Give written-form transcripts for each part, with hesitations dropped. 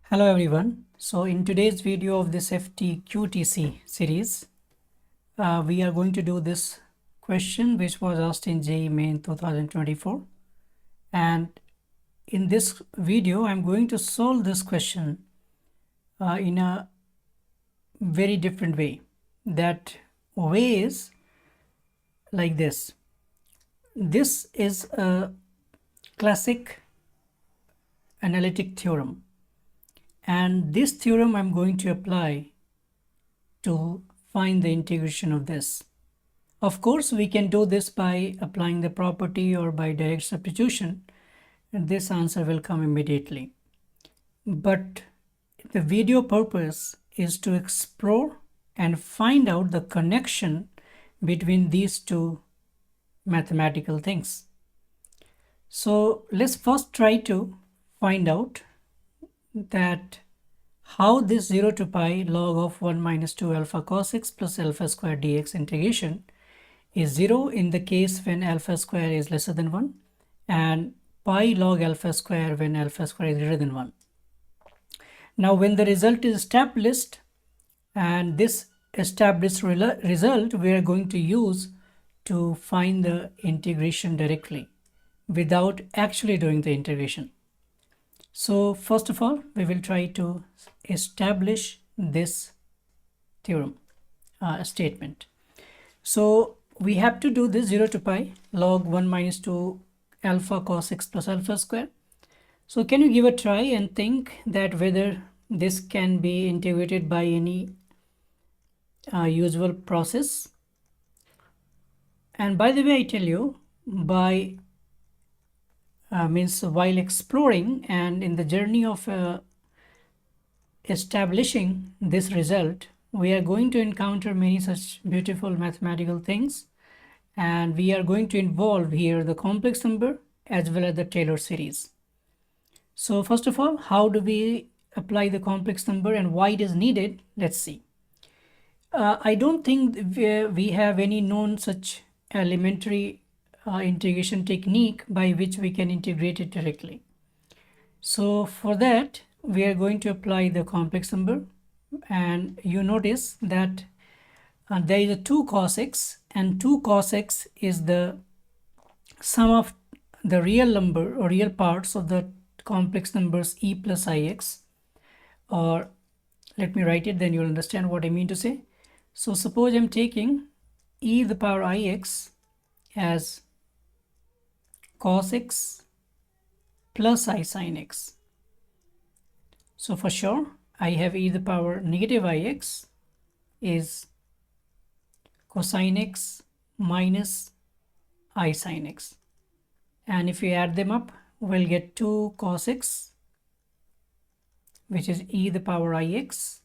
Hello everyone. So in today's video of this FTQTC series, we are going to do this question which was asked in JEE Main 2024. And in this video, I'm going to solve this question in a very different way. That way is like this. This is a classic analytic theorem. And this theorem I'm going to apply to find the integration of this. Of course, we can do this by applying the property or by direct substitution, and this answer will come immediately. But the video purpose is to explore and find out the connection between these two mathematical things. So let's first try to find out that how this 0 to pi log of 1 minus 2 alpha cos x plus alpha square dx integration is 0 in the case when alpha square is lesser than 1 and pi log alpha square when alpha square is greater than 1. Now when the result is established, and this established result we are going to use to find the integration directly without actually doing the integration. So first of all, we will try to establish this theorem statement. So we have to do this 0 to pi log 1 minus 2 alpha cos x plus alpha square. So can you give a try and think that whether this can be integrated by any usual process? And by the way, I tell you, by means while exploring and in the journey of establishing this result, we are going to encounter many such beautiful mathematical things, and we are going to involve here the complex number as well as the Taylor series. So first of all, how do we apply the complex number and why it is needed? Let's see. I don't think we have any known such elementary integration technique by which we can integrate it directly. So for that, we are going to apply the complex number, and you notice that there is a 2 cos x, and 2 cos x is the sum of the real number or real parts of the complex numbers e plus ix, or let me write it, then you'll understand what I mean to say. So suppose I'm taking e to the power ix as cos x plus I sin x. So for sure, I have e to the power negative ix is cosine x minus I sin x. And if we add them up, we'll get 2 cos x, which is e to the power ix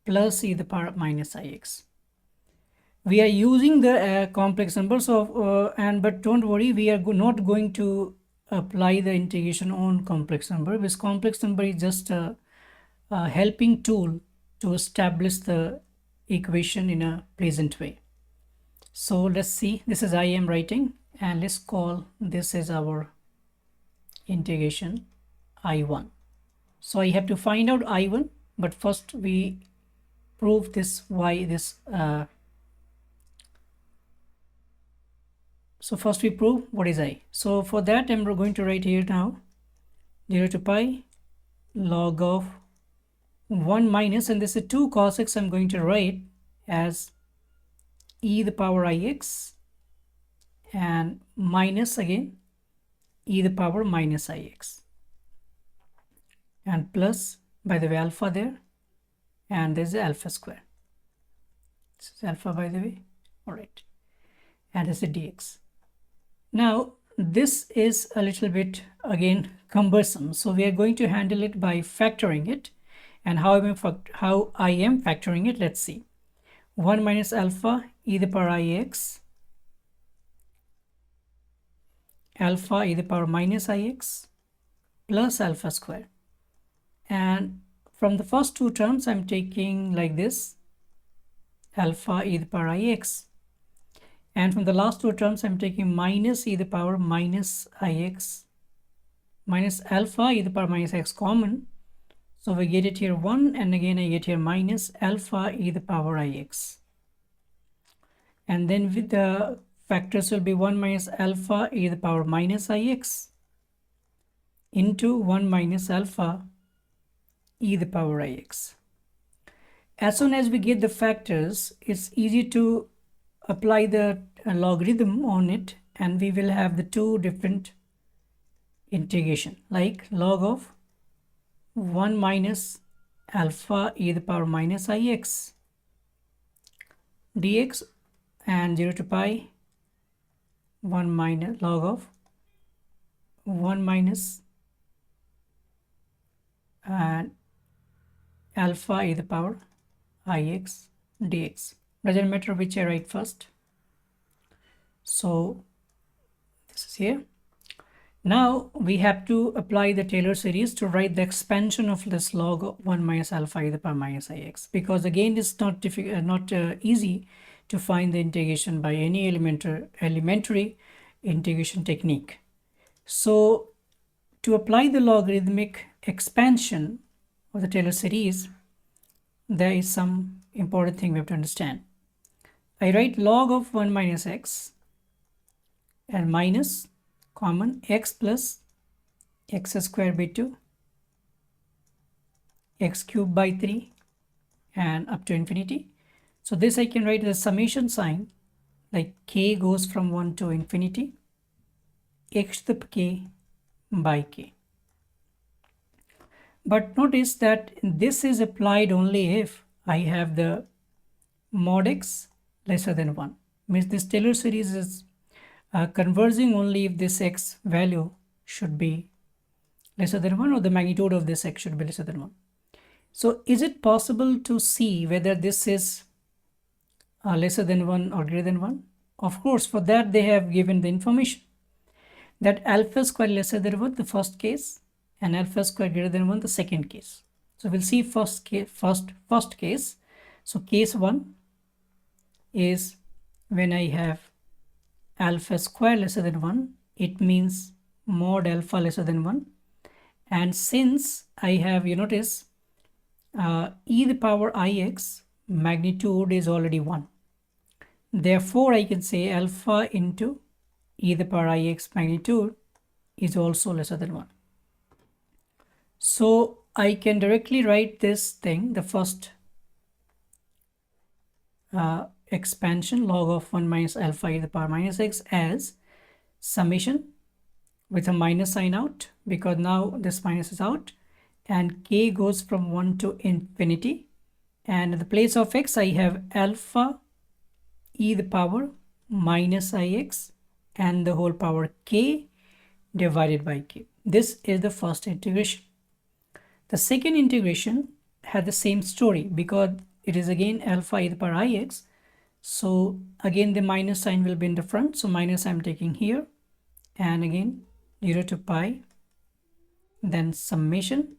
plus e to the power minus ix. We are using the complex numbers of but don't worry, we are not going to apply the integration on complex number, because complex number is just a helping tool to establish the equation in a pleasant way. So let's see, this is I am writing, and let's call this as our integration I1. So I have to find out I1, but first we prove this why this so first we prove what is I. So for that, I'm going to write here now 0 to pi log of 1 minus, and this is 2 cos x, I'm going to write as e to the power ix and minus again e to the power minus ix, and plus, by the way, alpha there, and there's the alpha square. This is alpha, by the way. All right, and this is dx. Now this is a little bit again cumbersome, so we are going to handle it by factoring it. And how I am factoring it, let's see. 1 minus alpha e to the power ix, alpha e to the power minus ix plus alpha square. And from the first two terms, I'm taking like this, alpha e to the power ix. And from the last two terms, I'm taking minus e to the power minus ix minus alpha e to the power minus x common, So we get it here 1, and again I get here minus alpha e the power ix. And then with the factors will be 1 minus alpha e the power minus ix into 1 minus alpha e the power ix. As soon as we get the factors, it's easy to apply the logarithm on it, and we will have the two different integration, like log of 1 minus alpha e the power minus ix dx, and 0 to pi 1 minus log of 1 minus alpha e the power ix dx. Doesn't matter which I write first. So this is here. Now we have to apply the Taylor series to write the expansion of this log of 1 minus alpha e the power minus ix, because again it's not difficult, not easy to find the integration by any elementary integration technique. So to apply the logarithmic expansion of the Taylor series, there is some important thing we have to understand. I write log of 1 minus x and minus common x plus x square by 2, x cubed by 3, and up to infinity. So this I can write as a summation sign, like k goes from 1 to infinity, x to the k by k. But notice that this is applied only if I have the mod x lesser than 1. Means this Taylor series is converging only if this x value should be lesser than 1, or the magnitude of this x should be lesser than 1. So is it possible to see whether this is lesser than 1 or greater than 1? Of course, for that they have given the information that alpha square lesser than 1 the first case, and alpha square greater than 1 the second case. So we'll see first case. So case 1 is when I have alpha square lesser than 1, it means mod alpha lesser than 1. And since I have, you notice, e the power ix magnitude is already 1. Therefore, I can say alpha into e the power ix magnitude is also lesser than 1. So I can directly write this thing, the first expansion log of 1 minus alpha e to the power minus x, as summation with a minus sign out, because now this minus is out, and k goes from 1 to infinity, and in the place of x I have alpha e to the power minus ix and the whole power k divided by k. This is the first integration. The second integration had the same story, because it is again alpha e to the power ix. So again the minus sign will be in the front, so minus I'm taking here, and again 0 to pi, then summation,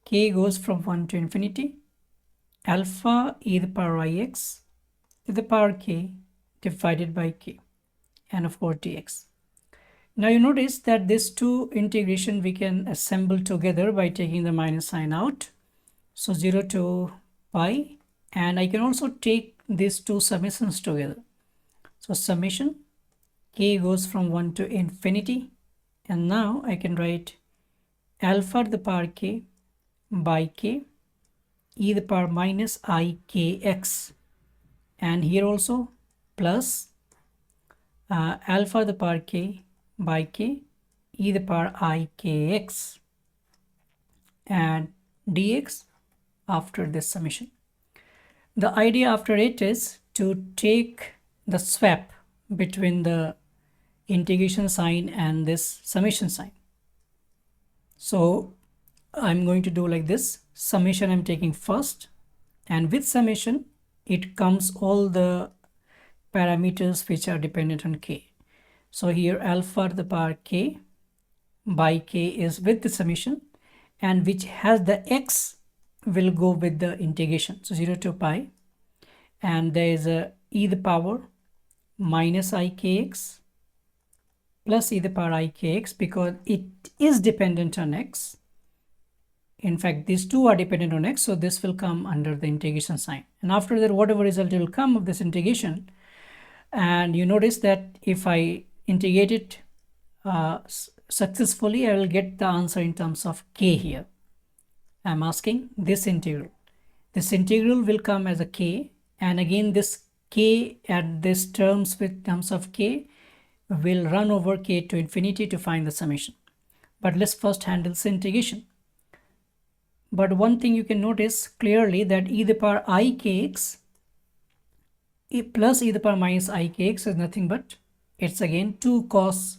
k goes from 1 to infinity, alpha e to the power ix to the power k divided by k, and of course dx. Now you notice that these two integration we can assemble together by taking the minus sign out. So 0 to pi, and I can also take these two summations together. So summation, k goes from 1 to infinity, and now I can write alpha to the power k by k e to the power minus ikx, and here also plus alpha to the power k by k e to the power ikx, and dx after this summation. The idea after it is to take the swap between the integration sign and this summation sign. So I'm going to do like this. Summation I'm taking first, and with summation it comes all the parameters which are dependent on k. So here alpha to the power k by k is with the summation, and which has the x will go with the integration. So 0 to pi, and there is a e to the power minus ikx plus e to the power ikx, because it is dependent on x. in fact these two are dependent on x, so this will come under the integration sign, and after that whatever result will come of this integration, and you notice that if I integrate it successfully, I will get the answer in terms of k here. I'm asking this integral. This integral will come as a k, and again this k at this terms with terms of k will run over k to infinity to find the summation. But let's first handle this integration. But one thing you can notice clearly that e to the power I kx plus e to the power minus I kx is nothing but it's again 2 cos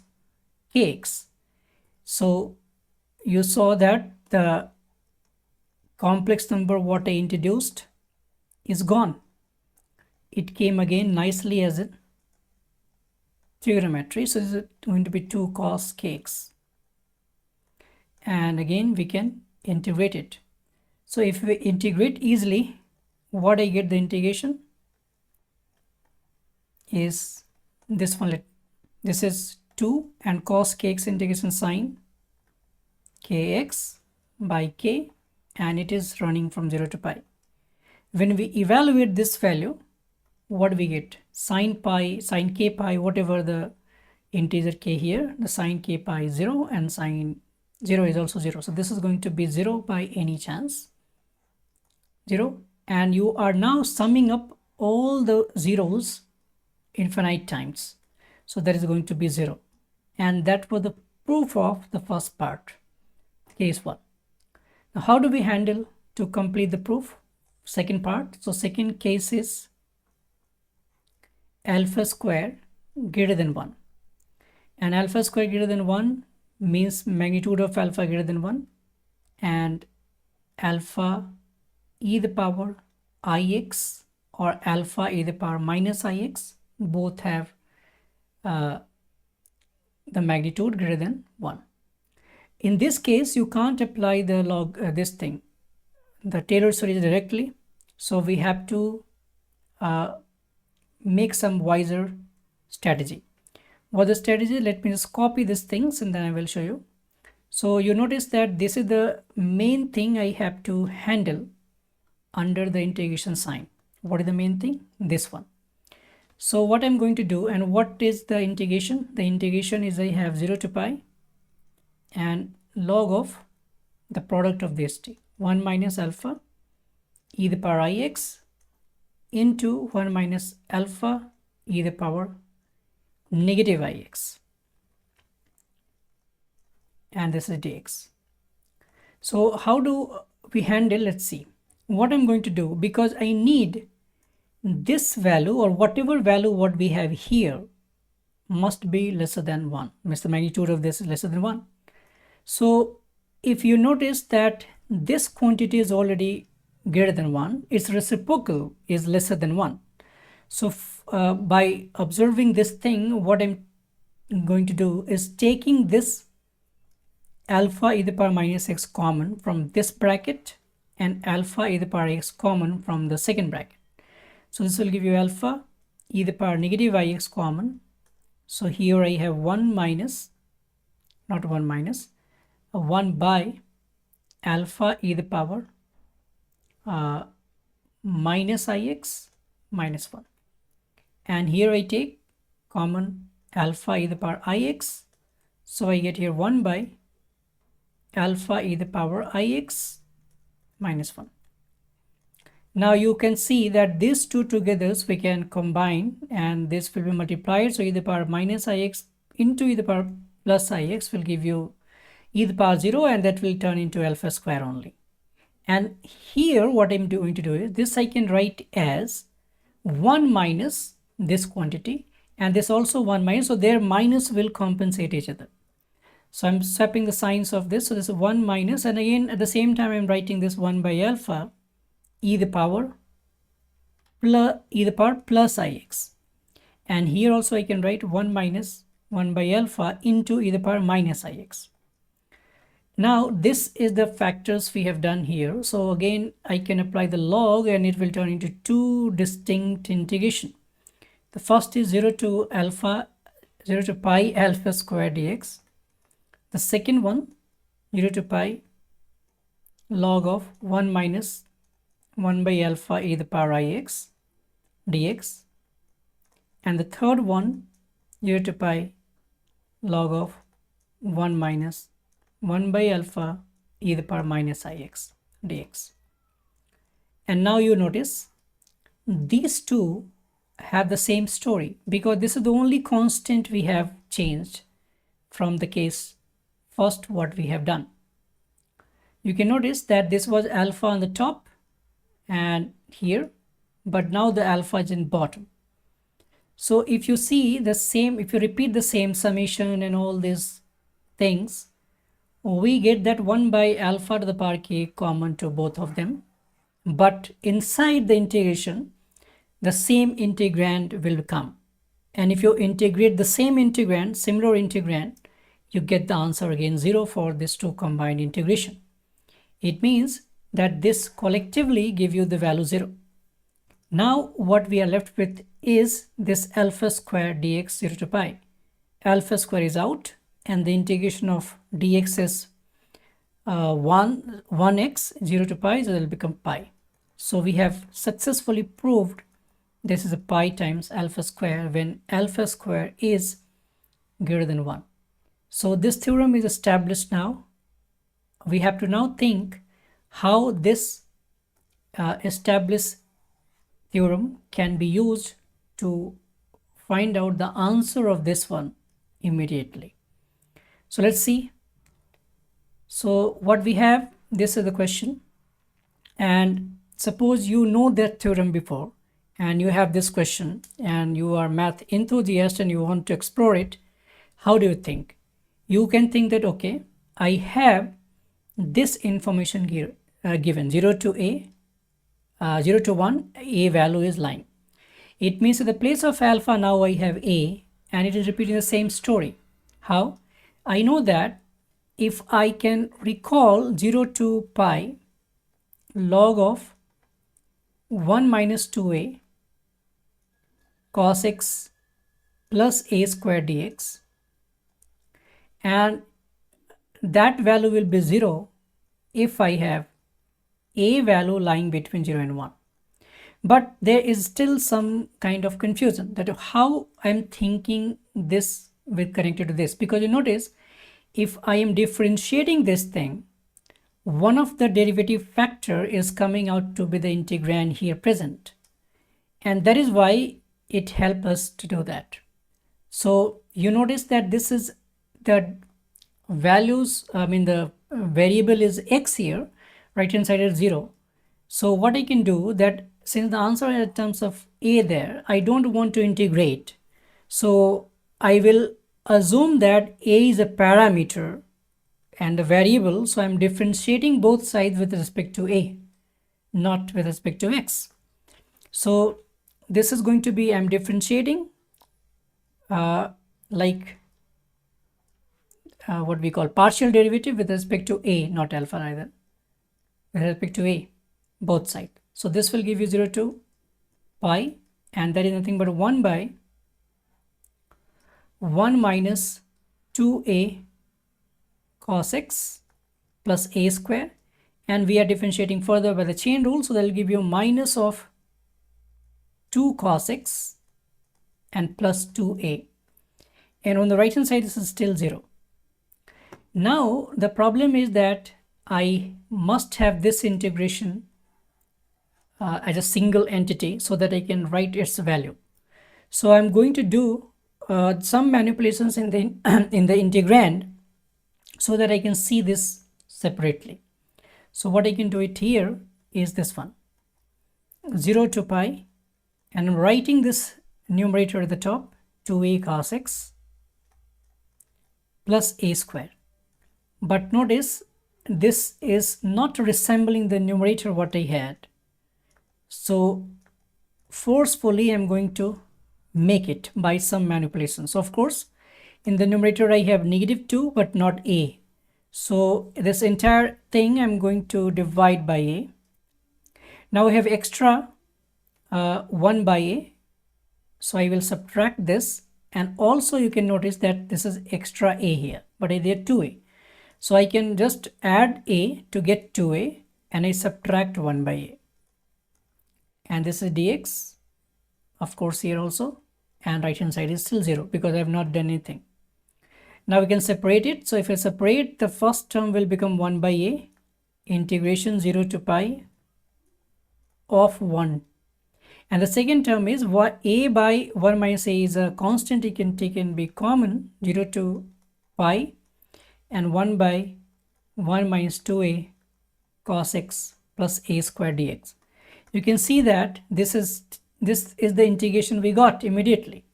kx. So you saw that the complex number what I introduced is gone. It came again nicely as a trigonometry, so this is going to be 2 cos kx, and again we can integrate it. So if we integrate easily, what I get the integration is this one. This is 2 and cos kx integration sign kx by k, and it is running from 0 to pi. When we evaluate this value, what we get? Sine pi, sine k pi, whatever the integer k here, the sine k pi is 0 and sine 0 is also 0. So this is going to be 0 by any chance, 0, and you are now summing up all the zeros infinite times. So that is going to be 0, and that was the proof of the first part, case 1. Now how do we handle to complete the proof? Second part. So second case is alpha square greater than 1, and alpha square greater than 1 means magnitude of alpha greater than 1, and alpha e to the power ix or alpha e to the power minus ix both have the magnitude greater than 1. In this case you can't apply the log the Taylor series directly, so we have to make some wiser strategy. What the strategy? Let me just copy these things and then I will show you. So you notice that this is the main thing I have to handle under the integration sign. What is the main thing? This one. So what I'm going to do, and what is the integration? The integration is I have 0 to pi and log of the product of these two, 1 minus alpha e to the power ix into 1 minus alpha e to the power negative ix, and this is dx. So how do we handle? Let's see what I'm going to do, because I need this value or whatever value what we have here must be lesser than 1, means the magnitude of this is lesser than 1. So if you notice that this quantity is already greater than 1, its reciprocal is lesser than 1. So by observing this thing, what I'm going to do is taking this alpha e to the power minus x common from this bracket and alpha e to the power x common from the second bracket. So this will give you alpha e to the power negative ix common. So here I have 1 minus, not 1 minus, 1 by alpha e to the power minus ix minus 1. And here I take common alpha e to the power ix. So I get here 1 by alpha e to the power ix minus 1. Now you can see that these two together we can combine, and this will be multiplied. So e to the power minus ix into e to the power plus ix will give you e to the power 0, and that will turn into alpha square only. And here what I'm going to do is this I can write as 1 minus this quantity, and this also 1 minus, so their minus will compensate each other. So I'm swapping the signs of this. So this is 1 minus, and again at the same time I'm writing this 1 by alpha e to the power plus ix, and here also I can write 1 minus 1 by alpha into e to the power minus ix. Now this is the factors we have done here. So again I can apply the log, and it will turn into two distinct integration. The first is 0 to pi alpha square dx. The second one 0 to pi log of 1 minus 1 by alpha e to the power ix dx, and the third one 0 to pi log of 1 minus 1 by alpha e to the power minus ix dx. And now you notice these two have the same story, because this is the only constant we have changed from the case first what we have done. You can notice that this was alpha on the top and here, but now the alpha is in bottom. So if you see the same, if you repeat the same summation and all these things, we get that 1 by alpha to the power k common to both of them. But inside the integration, the same integrand will come. And if you integrate the same integrand, similar integrand, you get the answer again 0 for this two combined integration. It means that this collectively give you the value 0. Now what we are left with is this alpha square dx 0 to pi. Alpha square is out and the integration of dx is 1x 0 to pi, so it will become pi. So we have successfully proved this is a pi times alpha square when alpha square is greater than 1. So this theorem is established now. We have to now think how this established theorem can be used to find out the answer of this one immediately. So let's see. So what we have, this is the question, and suppose you know that theorem before and you have this question and you are math enthusiast and you want to explore it. How do you think? You can think that, okay, I have this information here given 0 to 1, a value is lying. It means at the place of alpha now I have a, and it is repeating the same story. How? I know that if I can recall 0 to pi log of 1 minus 2a cos x plus a square dx, and that value will be 0 if I have a value lying between 0 and 1. But there is still some kind of confusion that how I'm thinking this with connected to this, because you notice if I am differentiating this thing, one of the derivative factor is coming out to be the integrand here present, and that is why it helps us to do that. So you notice that this is the values, the variable is x here, right hand side is 0. So what I can do that, since the answer is in terms of a there, I don't want to integrate. So I will assume that a is a parameter and a variable. So I'm differentiating both sides with respect to a, not with respect to x. So this is going to be, I'm differentiating what we call partial derivative with respect to a, not alpha either, with respect to a, both sides. So this will give you 0 to pi, and that is nothing but 1 by 1 minus 2a cos x plus a square, and we are differentiating further by the chain rule, so that will give you minus of 2 cos x and plus 2a, and on the right hand side this is still 0. Now the problem is that I must have this integration as a single entity so that I can write its value. So I'm going to do some manipulations in the in the integrand so that I can see this separately. So what I can do it here is this one, 0 to pi, and I'm writing this numerator at the top, 2a cos x plus a square. But notice this is not resembling the numerator what I had. So forcefully I'm going to make it by some manipulations. Of course, in the numerator I have -2 but not a. So this entire thing I'm going to divide by a. Now I have extra 1 by a. So I will subtract this, and also you can notice that this is extra a here, but I did 2a. So I can just add a to get 2a, and I subtract 1 by a. And this is dx, of course, here also, and right hand side is still 0 because I have not done anything. Now we can separate it. So if I separate, the first term will become 1 by a, integration 0 to pi of 1. And the second term is a by 1 minus a is a constant. You can take and be common, 0 to pi, and 1 by 1 minus 2a cos x plus a square dx. You can see that this is the integration we got immediately.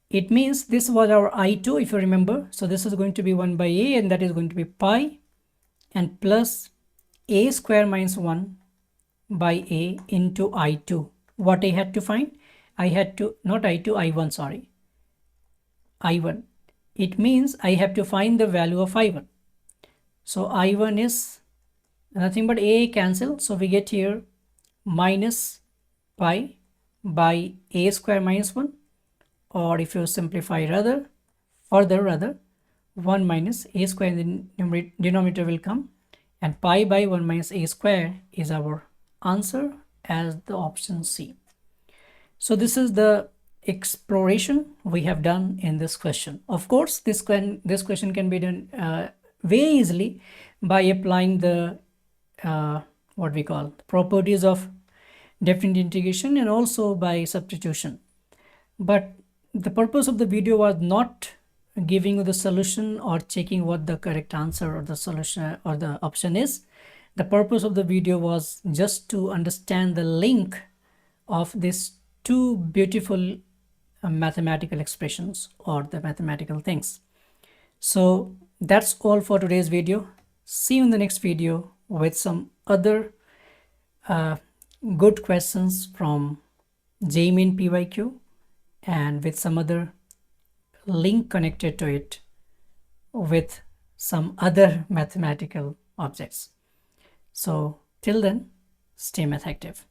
It means this was our I2, if you remember. So this is going to be 1 by a, and that is going to be pi and plus a square minus 1 by a into I2. What I had to find? I had to, not I2, I1, sorry. I1. It means I have to find the value of I1. So I1 is nothing but a cancel. So we get here minus pi by a square minus 1, or if you simplify further, 1 minus a square in the denominator will come, and pi by 1 minus a square is our answer as the option C. So this is the exploration we have done in this question. Of course, this question can be done very easily by applying the what we call properties of definite integration and also by substitution. But the purpose of the video was not giving you the solution or checking what the correct answer or the solution or the option is. The purpose of the video was just to understand the link of these two beautiful mathematical expressions or the mathematical things. So that's all for today's video. See you in the next video with some other good questions from JEE Main PYQ and with some other link connected to it with some other mathematical objects. So till then, stay math active.